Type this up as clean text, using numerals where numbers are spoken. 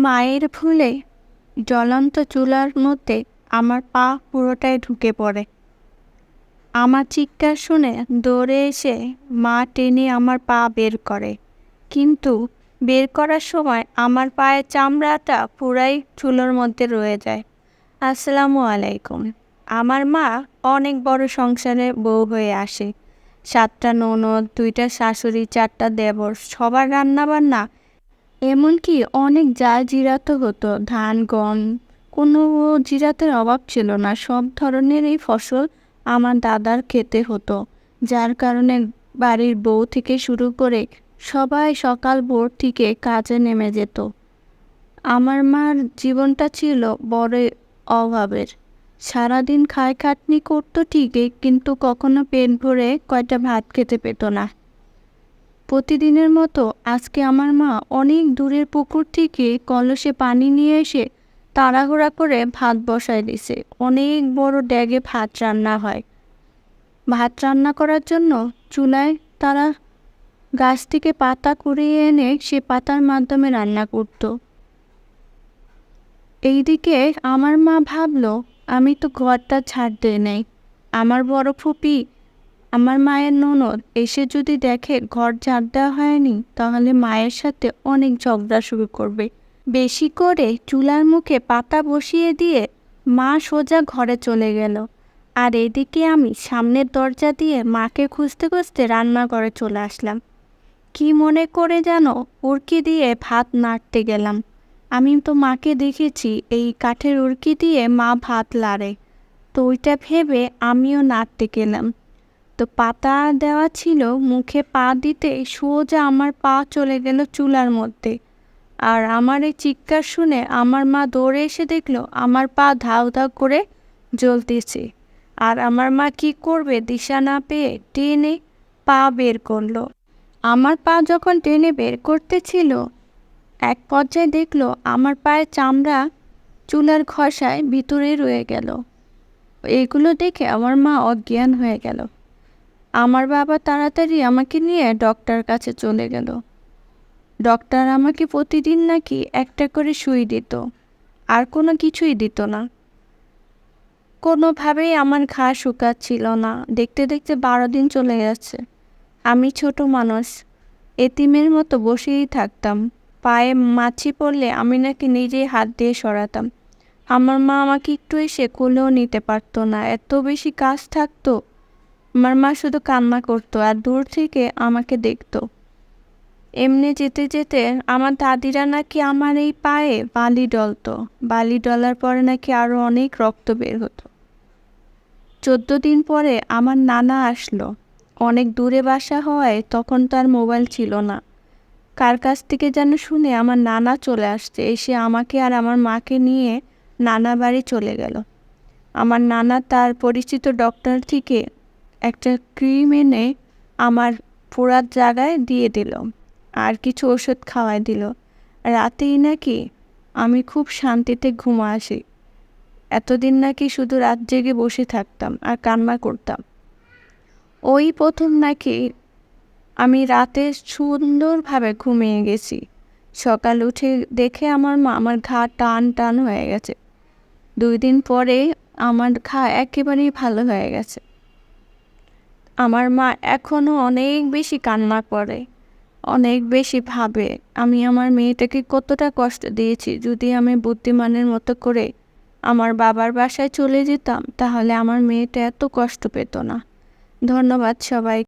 মায়ের ভুলে জ্বলন্ত চুলার মধ্যে আমার পা পুরোটাই ঢুকে পড়ে। আমার চিৎকার শুনে দৌড়ে এসে মা টেনে আমার পা বের করে, কিন্তু বের করার সময় আমার পায়ের চামড়াটা পুরাই চুলোর মধ্যে রয়ে যায়। আসসালামু আলাইকুম। আমার মা অনেক বড় সংসারে বউ হয়ে আসে। 7টা ননদ, 2টা শাশুড়ি, 4টা দেবর, সবার রান্নাবান্না, এমনকি অনেক জাল জিরাতও হতো। ধান, গম, কোনো জিরাতের অভাব ছিল না। সব ধরনেরই ফসল আমার দাদার খেতে হতো, যার কারণে বাড়ির বউ থেকে শুরু করে সবাই সকাল ভোর থেকে কাজে নেমে যেত। আমার মার জীবনটা ছিল বড়ই অভাবের। সারাদিন খাটনি করতো ঠিকই, কিন্তু কখনো পেট ভরে কয়টা ভাত খেতে পেত না। প্রতিদিনের মতো আজকে আমার মা অনেক দূরের পুকুর থেকে কলসে পানি নিয়ে এসে তাড়াহুড়া করে ভাত বসায় দিছে। অনেক বড় ড্যাগে ভাত রান্না হয়। ভাত রান্না করার জন্য চুলায় তারা গাছ থেকে পাতা কুড়িয়ে এনে সে পাতার মাধ্যমে রান্না করত। এইদিকে আমার মা ভাবলো, আমি তো ঘরটা ঝাড় দিয়ে নেই। আমার বড় ফুপি, আমার মায়ের ননদ এসে যদি দেখে ঘর ঝাড় দেওয়া হয়নি, তাহলে মায়ের সাথে অনেক ঝগড়া শুরু করবে। বেশি করে চুলার মুখে পাতা বসিয়ে দিয়ে মা সোজা ঘরে চলে গেল। আর এদিকে আমি সামনের দরজা দিয়ে মাকে খুঁজতে খুঁজতে রান্নাঘরে চলে আসলাম। কি মনে করে যেন উড়কি দিয়ে ভাত নাড়তে গেলাম। আমি তো মাকে দেখেছি এই কাঠের উড়কি দিয়ে মা ভাত লাড়ে, তো ওইটা ভেবে আমিও নাড়তে গেলাম। তো পাতা দেওয়া ছিল, মুখে পা দিতে সোজা আমার পা চলে গেল চুলার মধ্যে। আর আমার এই চিৎকার শুনে আমার মা দৌড়ে এসে দেখলো আমার পা ধাউ ধাউ করে জ্বলতেছে। আর আমার মা কি করবে দিশা না পেয়ে টেনে পা বের করলো। আমার পা যখন টেনে বের করতেছিল, এক পর্যায়ে দেখলো আমার পায়ের চামড়া চুলার ঘষায় ভিতরে রয়ে গেল। এগুলো দেখে আমার মা অজ্ঞান হয়ে গেল। আমার বাবা তাড়াতাড়ি আমাকে নিয়ে ডক্টর কাছে চলে গেল। ডক্টর আমাকে প্রতিদিন নাকি একটা করে সুই দিত, আর কোনো কিছুই দিত না। কোনোভাবেই আমার ঘা শুকাচ্ছিল না। দেখতে দেখতে 12 দিন চলে যাচ্ছে। আমি ছোট মানুষ, এতিমের মতো বসেই থাকতাম। পায়ে মাছি পড়লে আমি নাকি নিজেই হাত দিয়ে সরাতাম। আমার মা আমাকে একটু এসে কোলেও নিতে পারতো না, এত বেশি কাজ থাকতো। আমার মা শুধু কান্না করতো আর দূর থেকে আমাকে দেখতো। এমনি যেতে যেতে আমার দাদিরা নাকি আমার এই পায়ে বালি ডলতো। বালি ডলার পরে নাকি আরো অনেক রক্ত বের হতো। 14 দিন পরে আমার নানা আসলো। অনেক দূরে বাসা হওয়ায় তখন তার মোবাইল ছিল না। কার কাছ থেকে যেন শুনে আমার নানা চলে আসছে। এসে আমাকে আর আমার মাকে নিয়ে নানা বাড়ি চলে গেল। আমার নানা তার পরিচিত ডক্টর থেকে একটা ক্রিম এনে আমার পোড়ার জায়গায় দিয়ে দিল, আর কিছু ওষুধ খাওয়াই দিল। রাতেই নাকি আমি খুব শান্তিতে ঘুম আসি। এতদিন নাকি শুধু রাত জেগে বসে থাকতাম আর কান্না করতাম। ওই প্রথম নাকি আমি রাতে সুন্দরভাবে ঘুমিয়ে গেছি। সকাল উঠে দেখে আমার মা আমার ঘা টান টান হয়ে গেছে। 2 দিন পরে আমার ঘা একেবারেই ভালো হয়ে গেছে। আমার মা এখনো অনেক বেশি কান্না করে, অনেক বেশি ভাবে আমি আমার মেয়েটাকে কতটা কষ্ট দিয়েছি। যদি আমি বুদ্ধিমানের মতো করে আমার বাবার বাসায় চলে যেতাম, তাহলে আমার মেয়েটা এত কষ্ট পেত না। ধন্যবাদ সবাই।